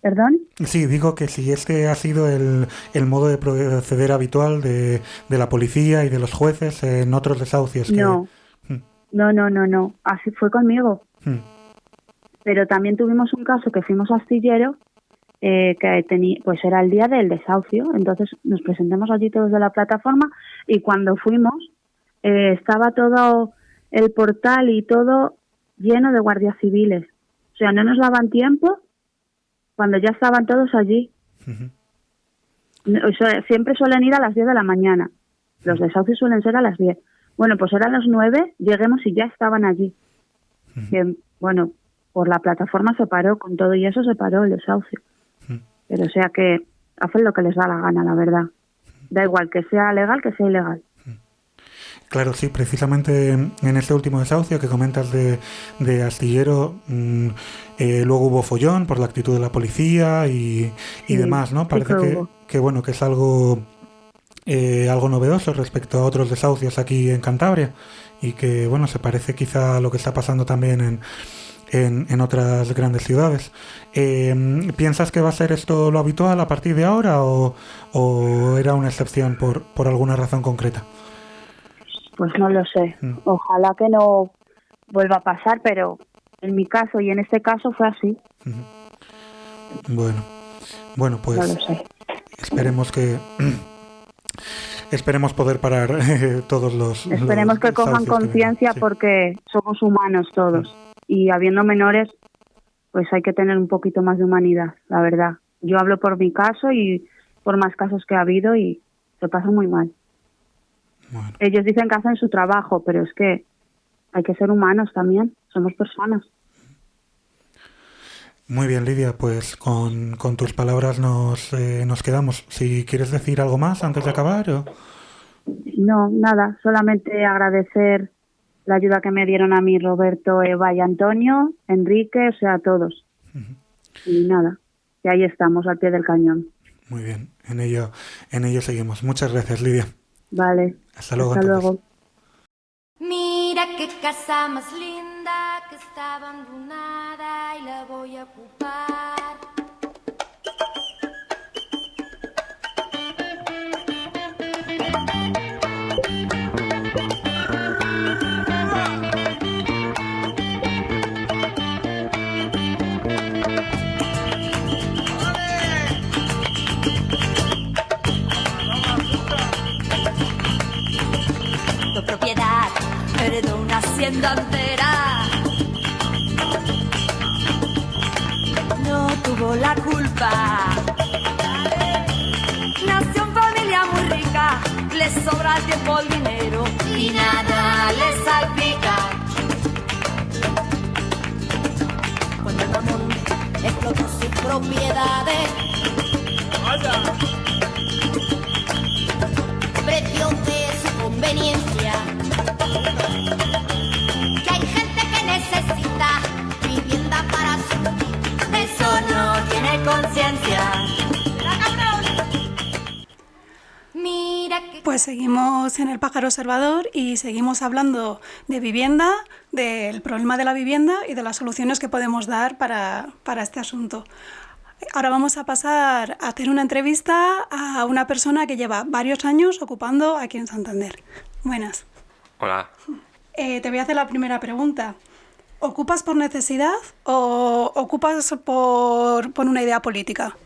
¿Perdón? Sí, digo que si este ha sido el modo de proceder habitual de la policía y de los jueces en otros desahucios. No, así fue conmigo. Pero también tuvimos un caso que fuimos a Astillero, pues era el día del desahucio, entonces nos presentamos allí todos de la plataforma y cuando fuimos estaba todo el portal y todo lleno de guardias civiles. O sea, no nos daban tiempo cuando ya estaban todos allí. O sea, siempre suelen ir a las 10 de la mañana. Los desahucios suelen ser a las 10. Bueno, pues eran las 9, lleguemos y ya estaban allí. Que, bueno, por la plataforma se paró, con todo y eso se paró el desahucio. Pero o sea que hacen lo que les da la gana, la verdad. Da igual que sea legal, que sea ilegal. Claro, sí, precisamente en este último desahucio que comentas de Astillero, luego hubo follón por la actitud de la policía y demás, ¿no? Parece que bueno, que es algo novedoso respecto a otros desahucios aquí en Cantabria y que, bueno, se parece quizá a lo que está pasando también en otras grandes ciudades. ¿Piensas que va a ser esto lo habitual a partir de ahora o era una excepción por alguna razón concreta? Pues no lo sé. Ojalá que no vuelva a pasar, pero en mi caso y en este caso fue así. Bueno, pues no lo sé. Esperemos poder parar todos los... Esperemos que cojan conciencia porque somos humanos todos. Y habiendo menores, pues hay que tener un poquito más de humanidad, la verdad. Yo hablo por mi caso y por más casos que ha habido y se pasa muy mal. Bueno. Ellos dicen que hacen su trabajo, pero es que hay que ser humanos también, somos personas. Muy bien, Lidia, pues con tus palabras nos quedamos. Si quieres decir algo más antes de acabar. No, nada, solamente agradecer la ayuda que me dieron a mí Roberto, Eva y Antonio, Enrique, o sea, a todos. Y nada, que ahí estamos al pie del cañón. Muy bien, en ello seguimos. Muchas gracias, Lidia. Vale. Hasta luego. Mira qué casa más linda que está abandonada y la voy a ocupar. Propiedad, heredó una hacienda entera. No tuvo la culpa. Nació en familia muy rica, le sobra el tiempo, el dinero y nada le salpica. Cuando el mamón explotó sus propiedades, precio de su conveniencia. Que hay gente que necesita vivienda para subsistir. Eso no tiene conciencia. Pues seguimos en El Pájaro Observador y seguimos hablando de vivienda, del problema de la vivienda y de las soluciones que podemos dar para este asunto. Ahora vamos a pasar a hacer una entrevista a una persona que lleva varios años ocupando aquí en Santander. Buenas. Hola. Te voy a hacer la primera pregunta. ¿Ocupas por necesidad o ocupas por una idea política?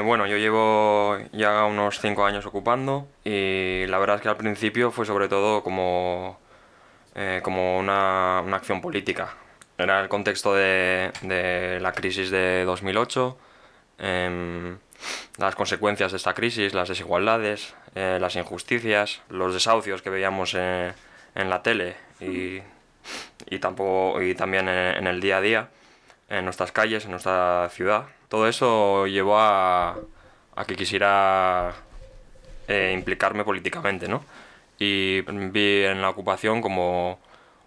Bueno, yo llevo ya unos 5 años ocupando y la verdad es que al principio fue sobre todo como una acción política. Era el contexto de la crisis de 2008, las consecuencias de esta crisis, las desigualdades, las injusticias, los desahucios que veíamos en la tele y también en el día a día, en nuestras calles, en nuestra ciudad. Todo eso llevó a que quisiera implicarme políticamente, ¿no? Y vi en la ocupación como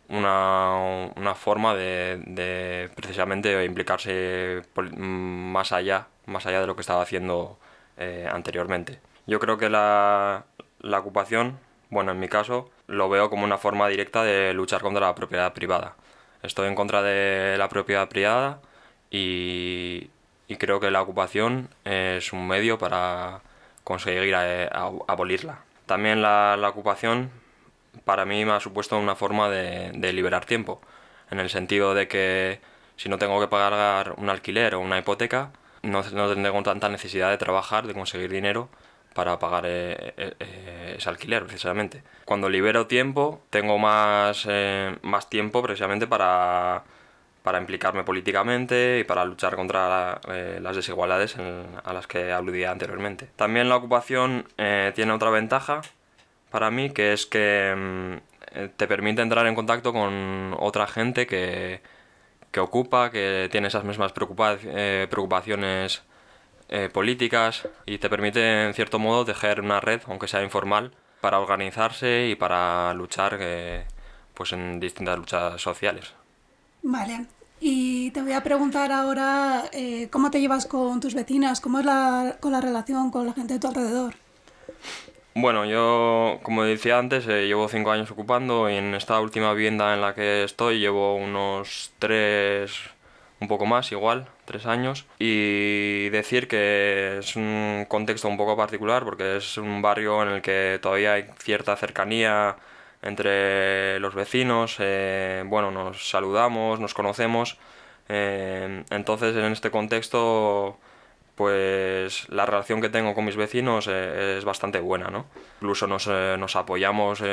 una forma de precisamente implicarse más allá de lo que estaba haciendo anteriormente. Yo creo que la ocupación, bueno, en mi caso, lo veo como una forma directa de luchar contra la propiedad privada. Estoy en contra de la propiedad privada y creo que la ocupación es un medio para conseguir abolirla. También la ocupación para mí me ha supuesto una forma de liberar tiempo, en el sentido de que si no tengo que pagar un alquiler o una hipoteca, no tengo tanta necesidad de trabajar, de conseguir dinero para pagar ese alquiler, precisamente. Cuando libero tiempo, tengo más tiempo precisamente para implicarme políticamente y para luchar contra las desigualdades a las que aludía anteriormente. También la ocupación tiene otra ventaja para mí, que es que te permite entrar en contacto con otra gente que ocupa, que tiene esas mismas preocupaciones políticas, y te permite en cierto modo tejer una red, aunque sea informal, para organizarse y para luchar pues en distintas luchas sociales. Vale, y te voy a preguntar ahora cómo te llevas con tus vecinas, cómo es la relación con la gente de tu alrededor. Bueno, yo, como decía antes, llevo 5 años ocupando, y en esta última vivienda en la que estoy llevo unos 3, un poco más igual, 3 años. Y decir que es un contexto un poco particular porque es un barrio en el que todavía hay cierta cercanía entre los vecinos. Bueno, nos saludamos, nos conocemos. Entonces, en este contexto, pues la relación que tengo con mis vecinos es bastante buena, ¿no? Incluso nos apoyamos,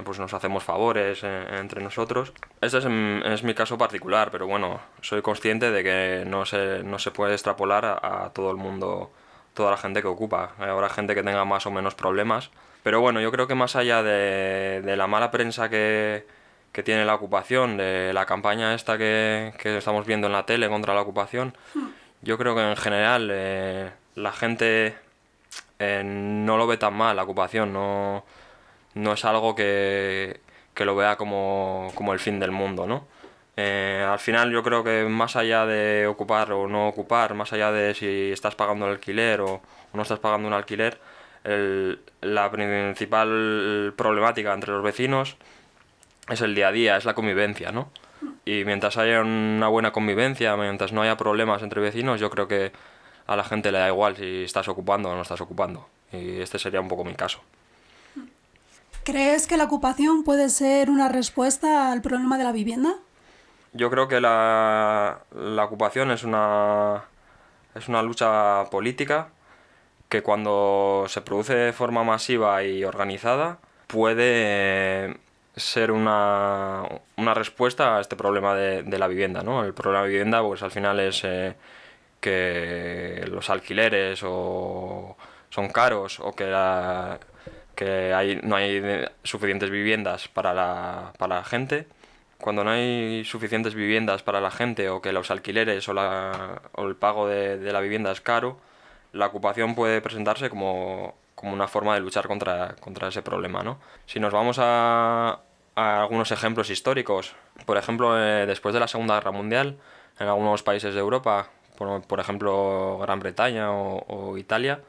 pues nos hacemos favores entre nosotros. Este es mi caso particular, pero bueno, soy consciente de que no se puede extrapolar a todo el mundo, toda la gente que ocupa. Habrá gente que tenga más o menos problemas, pero bueno, yo creo que más allá de la mala prensa que tiene la ocupación, de la campaña esta que estamos viendo en la tele contra la ocupación, yo creo que en general la gente no lo ve tan mal, la ocupación. No es algo que lo vea como el fin del mundo, ¿no? Al final yo creo que más allá de ocupar o no ocupar, más allá de si estás pagando el alquiler o no estás pagando un alquiler, la principal problemática entre los vecinos es el día a día, es la convivencia, ¿no? Y mientras haya una buena convivencia, mientras no haya problemas entre vecinos, yo creo que a la gente le da igual si estás ocupando o no estás ocupando. Y este sería un poco mi caso. ¿Crees que la ocupación puede ser una respuesta al problema de la vivienda? Yo creo que la ocupación es una lucha política que, cuando se produce de forma masiva y organizada, puede ser una respuesta a este problema de la vivienda, ¿no? El problema de la vivienda, pues al final es que los alquileres son caros, o que no hay suficientes viviendas para la gente. Cuando no hay suficientes viviendas para la gente, o que los alquileres o el pago de la vivienda es caro, la ocupación puede presentarse como una forma de luchar contra ese problema, ¿no? Si nos vamos a algunos ejemplos históricos, por ejemplo, después de la Segunda Guerra Mundial, en algunos países de Europa, por ejemplo Gran Bretaña o Italia,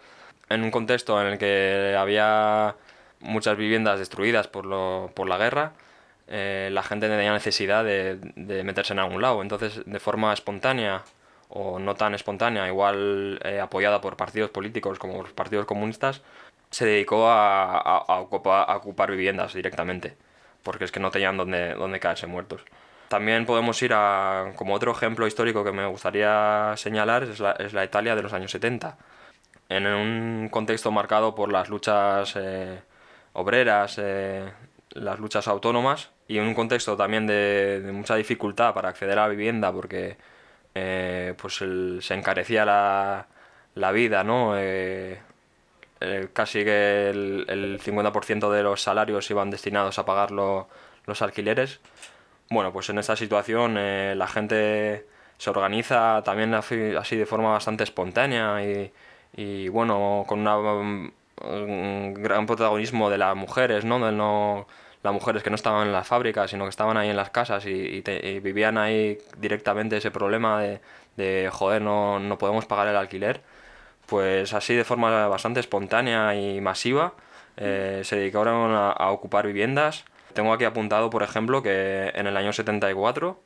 en un contexto en el que había muchas viviendas destruidas por la guerra, la gente tenía necesidad de meterse en algún lado. Entonces, de forma espontánea o no tan espontánea, igual apoyada por partidos políticos como los partidos comunistas, se dedicó a ocupar viviendas directamente, porque es que no tenían dónde caerse muertos. También podemos ir como otro ejemplo histórico que me gustaría señalar, es la Italia de los años 70. En un contexto marcado por las luchas obreras, las luchas autónomas, y en un contexto también de mucha dificultad para acceder a la vivienda, porque pues se encarecía la vida, ¿no? Casi que el 50% de los salarios iban destinados a pagar los alquileres. Bueno, pues en esta situación la gente se organiza también así de forma bastante espontánea y bueno, con un gran protagonismo de las mujeres, ¿no? Las mujeres que no estaban en las fábricas, sino que estaban ahí en las casas y vivían ahí directamente ese problema de joder, no podemos pagar el alquiler. Pues así de forma bastante espontánea y masiva se dedicaron a ocupar viviendas. Tengo aquí apuntado, por ejemplo, que en el año 74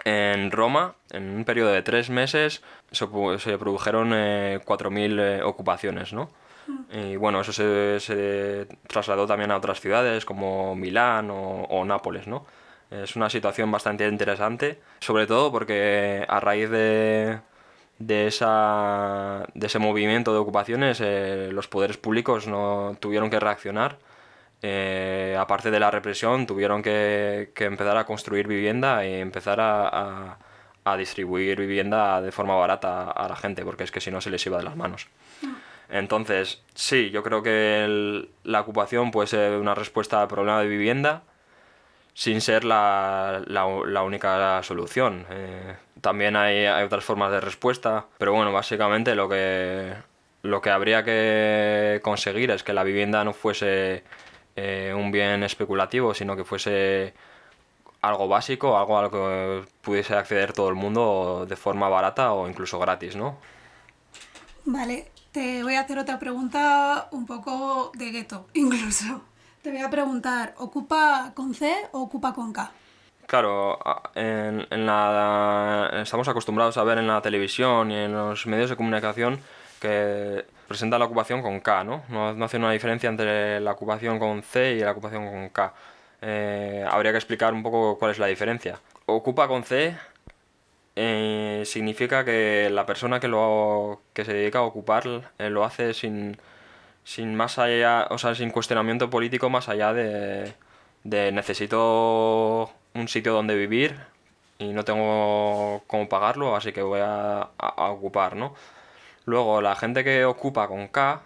en Roma, en un periodo de 3 meses, se produjeron 4.000 ocupaciones, ¿no? Y bueno, eso se trasladó también a otras ciudades como Milán o Nápoles, ¿no? Es una situación bastante interesante, sobre todo porque a raíz de ese movimiento de ocupaciones, los poderes públicos no tuvieron que reaccionar. Aparte de la represión, tuvieron que empezar a construir vivienda y empezar a distribuir vivienda de forma barata a la gente, porque es que si no se les iba de las manos. Entonces, sí, yo creo que la ocupación puede ser una respuesta al problema de vivienda sin ser la única solución. También hay otras formas de respuesta, pero bueno, básicamente lo que habría que conseguir es que la vivienda no fuese un bien especulativo, sino que fuese algo básico, algo a lo que pudiese acceder todo el mundo de forma barata o incluso gratis, ¿no? Vale, te voy a hacer otra pregunta un poco de gueto, incluso. Te voy a preguntar, ¿ocupa con C o ocupa con K? Claro, estamos acostumbrados a ver en la televisión y en los medios de comunicación que presenta la ocupación con K, ¿no? No hace una diferencia entre la ocupación con C y la ocupación con K. Habría que explicar un poco cuál es la diferencia. Ocupa con C significa que la persona que se dedica a ocupar lo hace sin más allá, o sea, sin cuestionamiento político más allá de necesito un sitio donde vivir y no tengo cómo pagarlo, así que voy a ocupar, ¿no? Luego, la gente que ocupa con K,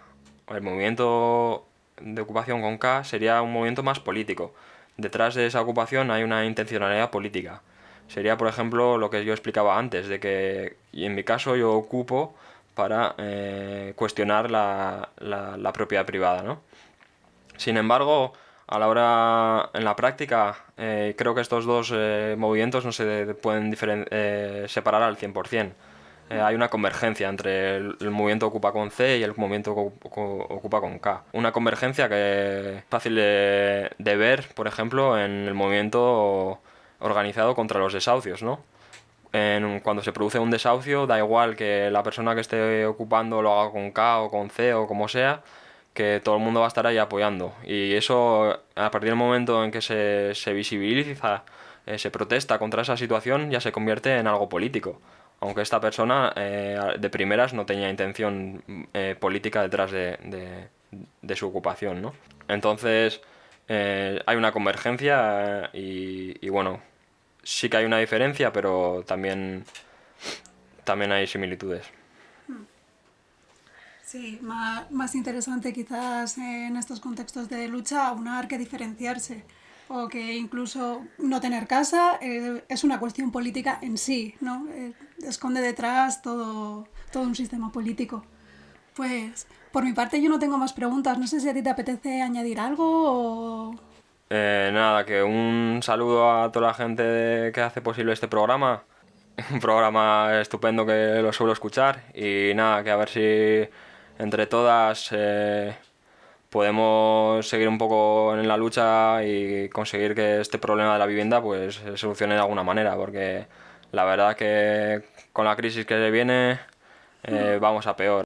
el movimiento de ocupación con K, sería un movimiento más político. Detrás de esa ocupación hay una intencionalidad política. Sería, por ejemplo, lo que yo explicaba antes, de que y en mi caso yo ocupo para cuestionar la propiedad privada, ¿no? Sin embargo, a la hora, en la práctica, creo que estos dos movimientos no se pueden separar al 100%. Hay una convergencia entre el movimiento ocupa con C y el movimiento ocupa con K. Una convergencia que es fácil de ver, por ejemplo, en el movimiento organizado contra los desahucios, ¿no? Cuando se produce un desahucio, da igual que la persona que esté ocupando lo haga con K o con C o como sea, que todo el mundo va a estar ahí apoyando. Y eso, a partir del momento en que se visibiliza, se protesta contra esa situación, ya se convierte en algo político. Aunque esta persona de primeras no tenía intención política detrás de su ocupación, ¿no? Entonces hay una convergencia y bueno, sí que hay una diferencia, pero también hay similitudes. Sí, más interesante quizás en estos contextos de lucha aunar que diferenciarse. O que incluso no tener casa es una cuestión política en sí, ¿no? Esconde detrás todo un sistema político. Pues, por mi parte yo no tengo más preguntas. No sé si a ti te apetece añadir algo o... Nada, que un saludo a toda la gente que hace posible este programa. Un programa estupendo que lo suelo escuchar. Y nada, que a ver si entre todas... podemos seguir un poco en la lucha y conseguir que este problema de la vivienda pues se solucione de alguna manera, porque la verdad que con la crisis que se viene vamos a peor.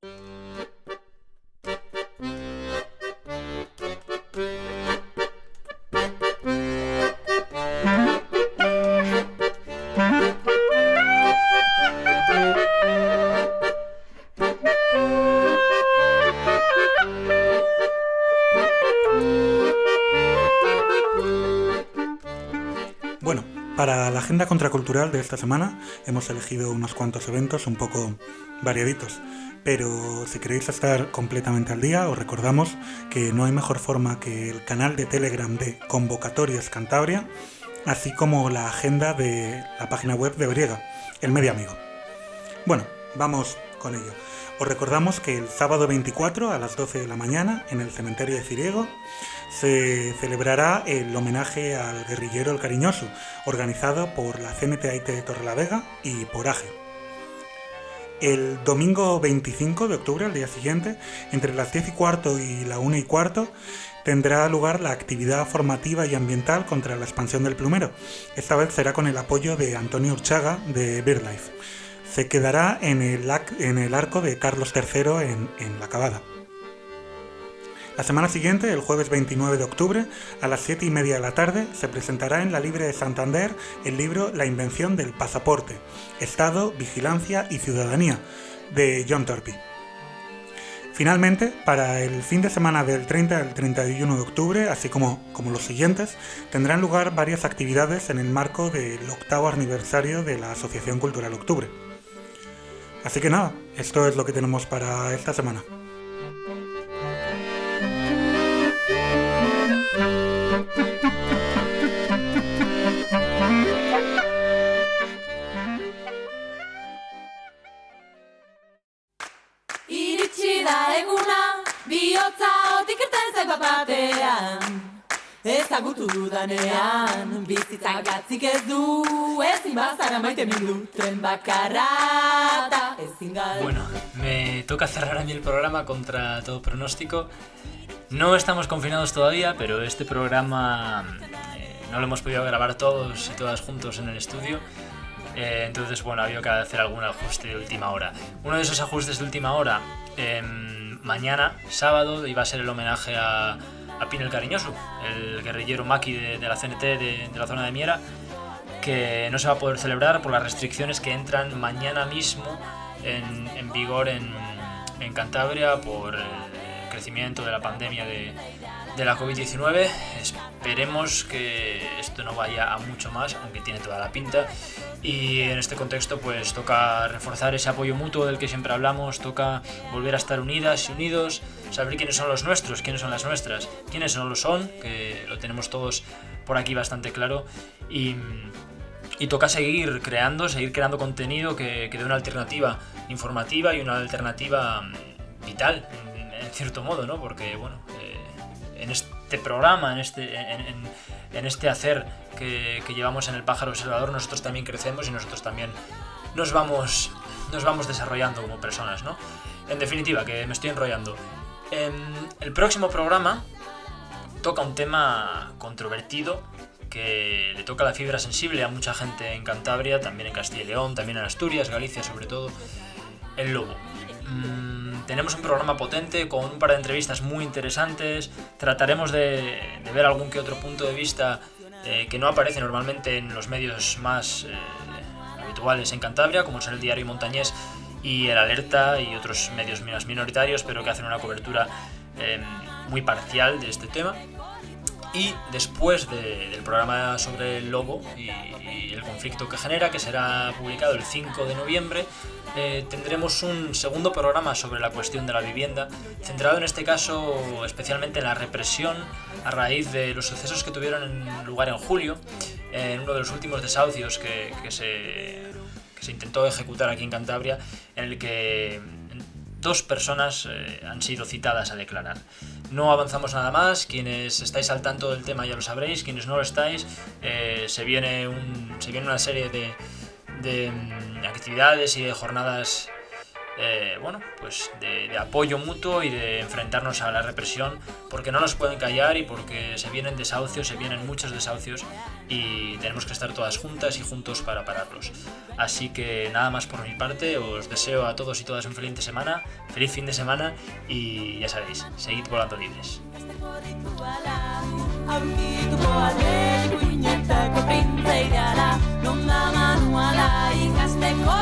Para la agenda contracultural de esta semana hemos elegido unos cuantos eventos un poco variaditos, pero si queréis estar completamente al día os recordamos que no hay mejor forma que el canal de Telegram de Convocatorias Cantabria, así como la agenda de la página web de Briega, el Medio Amigo. Bueno, vamos con ello. Os recordamos que el sábado 24 a las 12 de la mañana en el cementerio de Ciriego se celebrará el homenaje al guerrillero El Cariñoso, organizado por la CNTAIT de Torrelavega y por AGE. El domingo 25 de octubre, al día siguiente, entre las 10:15 y la 1:15, tendrá lugar la actividad formativa y ambiental contra la expansión del plumero. Esta vez será con el apoyo de Antonio Urchaga de BirdLife. Se quedará en el arco de Carlos III en La Cavada. La semana siguiente, el jueves 29 de octubre, a las 7:30 de la tarde, se presentará en la Libre de Santander el libro La invención del pasaporte, Estado, Vigilancia y Ciudadanía, de John Torpy. Finalmente, para el fin de semana del 30 al 31 de octubre, así como los siguientes, tendrán lugar varias actividades en el marco del 8º aniversario de la Asociación Cultural Octubre. Así que nada, esto es lo que tenemos para esta semana. da eguna, bihotza otik irten zait batean. Ezagutu dudanean, bizitzak gatzik ez du, ezin bazara maite mindu, tren bakarra da ezin gal. Bueno, me toca cerrar a mí el programa contra todo pronóstico. No estamos confinados todavía, pero este programa no lo hemos podido grabar todos y todas juntos en el estudio. Entonces, bueno, ha habido que hacer algún ajuste de última hora. Uno de esos ajustes de última hora, mañana, sábado, iba a ser el homenaje a Pin el Cariñoso, el guerrillero maqui de la CNT de la zona de Miera, que no se va a poder celebrar por las restricciones que entran mañana mismo en vigor en Cantabria por el crecimiento de la pandemia de la COVID-19. Esperemos que esto no vaya a mucho más, aunque tiene toda la pinta, y en este contexto pues toca reforzar ese apoyo mutuo del que siempre hablamos, toca volver a estar unidas y unidos, saber quiénes son los nuestros, quiénes son las nuestras, quiénes no lo son, que lo tenemos todos por aquí bastante claro, y toca seguir creando contenido que dé una alternativa informativa y una alternativa vital, en cierto modo, ¿no? Porque, bueno, en este programa, en este hacer que llevamos en el Pájaro Observador, nosotros también crecemos y nosotros también nos vamos desarrollando como personas, ¿no? En definitiva, que me estoy enrollando. El próximo programa toca un tema controvertido que le toca la fibra sensible a mucha gente en Cantabria, también en Castilla y León, también en Asturias, Galicia sobre todo, el lobo. Tenemos un programa potente con un par de entrevistas muy interesantes. Trataremos de ver algún que otro punto de vista que no aparece normalmente en los medios más habituales en Cantabria, como son el Diario Montañés y el Alerta y otros medios más minoritarios, pero que hacen una cobertura muy parcial de este tema. Y después del programa sobre el lobo y el conflicto que genera, que será publicado el 5 de noviembre, tendremos un segundo programa sobre la cuestión de la vivienda, centrado en este caso especialmente en la represión a raíz de los sucesos que tuvieron lugar en julio, en uno de los últimos desahucios que se intentó ejecutar aquí en Cantabria, en el que 2 personas han sido citadas a declarar. No avanzamos nada más, quienes estáis al tanto del tema ya lo sabréis, quienes no lo estáis, se viene una serie de actividades y de jornadas de apoyo mutuo y de enfrentarnos a la represión, porque no nos pueden callar y porque se vienen desahucios, se vienen muchos desahucios y tenemos que estar todas juntas y juntos para pararlos. Así que nada más por mi parte, os deseo a todos y todas un feliz fin de semana y ya sabéis, seguid volando libres. Aurkituko alde, kuinetako printzeidara, non da manuala ikasteko